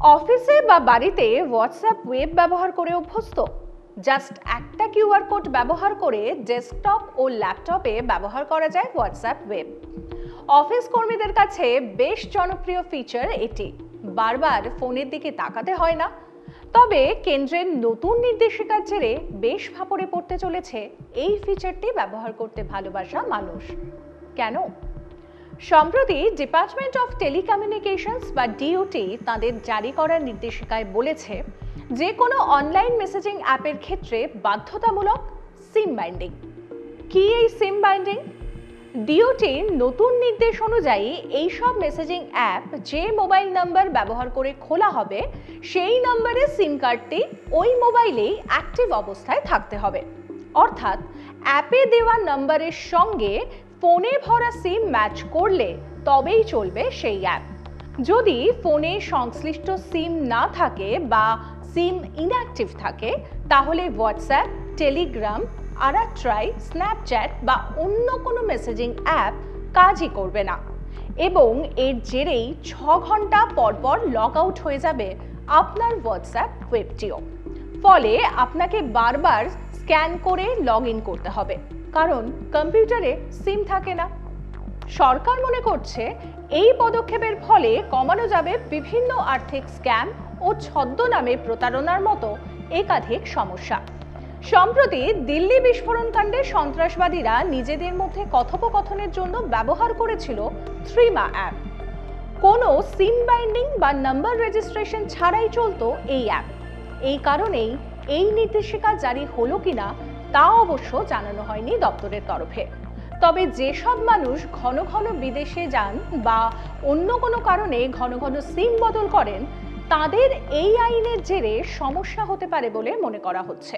অফিসে বা বাড়িতে হোয়াটসঅ্যাপ ওয়েব ব্যবহার করে অভ্যস্ত? জাস্ট একটা কিউআর কোড ব্যবহার করে ডেস্কটপ ও ল্যাপটপে ব্যবহার করা যায় হোয়াটসঅ্যাপ ওয়েব। অফিস কর্মীদের কাছে বেশ জনপ্রিয় ফিচার এটি। বারবার ফোনের দিকে তাকাতে হয় না। তবে কেন্দ্রের নতুন নির্দেশিকার জেরে বেশ ফাপড়ে পড়তে চলেছে এই ফিচারটি ব্যবহার করতে ভালোবাসা মানুষ। কেন? সম্প্রতি ডিপার্টমেন্ট অফ টেলিকমিউনিকেশনস বা ডিওটি তাদের জারি করা নির্দেশিকায় বলেছে, যে কোনো অনলাইন মেসেজিং অ্যাপের ক্ষেত্রে বাধ্যতামূলক সিম বাইন্ডিং। কি এই সিম বাইন্ডিং? ডিওটির নতুন নির্দেশ অনুযায়ী এইসব মেসেজিং অ্যাপ যে মোবাইল নাম্বার ব্যবহার করে খোলা হবে, সেই নম্বরে সিম কার্ডটি ওই মোবাইলেই অ্যাক্টিভ অবস্থায় থাকতে হবে। অর্থাৎ অ্যাপে দেওয়া নম্বরের সঙ্গে ফোনে ভরা সিম ম্যাচ করলে তবেই চলবে সেই অ্যাপ। যদি ফোনে সংশ্লিষ্ট সিম না থাকে বা সিম ইনঅ্যাক্টিভ থাকে, তাহলে হোয়াটসঅ্যাপ, টেলিগ্রাম, আরাট্রাই, স্ন্যাপচ্যাট বা অন্য কোনো মেসেজিং অ্যাপ কাজই করবে না এবং এর জেরেই 6 ঘন্টা পরপর লগ আউট হয়ে যাবে আপনার হোয়াটসঅ্যাপ ওয়েবটিও। ফলে আপনাকে বারবার স্ক্যান করে লগ ইন করতে হবে, কারণ কম্পিউটারে সিম থাকে না। সরকার মনে করছে এই পদক্ষেপের ফলে কমানো যাবে বিভিন্ন আর্থিক স্ক্যাম ও ছদ্মনামে প্রতারণার মতো একাধিক সমস্যা। সম্প্রতি দিল্লি বিস্ফোরণ কাণ্ডে সন্ত্রাসবাদীরা নিজেদের মধ্যে কথোপকথনের জন্য ব্যবহার করেছিল থ্রিমা অ্যাপ। কোনো সিম বাইন্ডিং বা নাম্বার রেজিস্ট্রেশন ছাড়াই চলতো এই অ্যাপ। এই কারণেই এই নির্দেশিকা জারি হলো কিনা তা অবশ্য জানানো হয়নি দপ্তরের তরফে। তবে যেসব মানুষ ঘন ঘন বিদেশে যান বা অন্য কোনো কারণে ঘন ঘন সিম বদল করেন, তাদের এই আইনের জেরে সমস্যা হতে পারে বলে মনে করা হচ্ছে।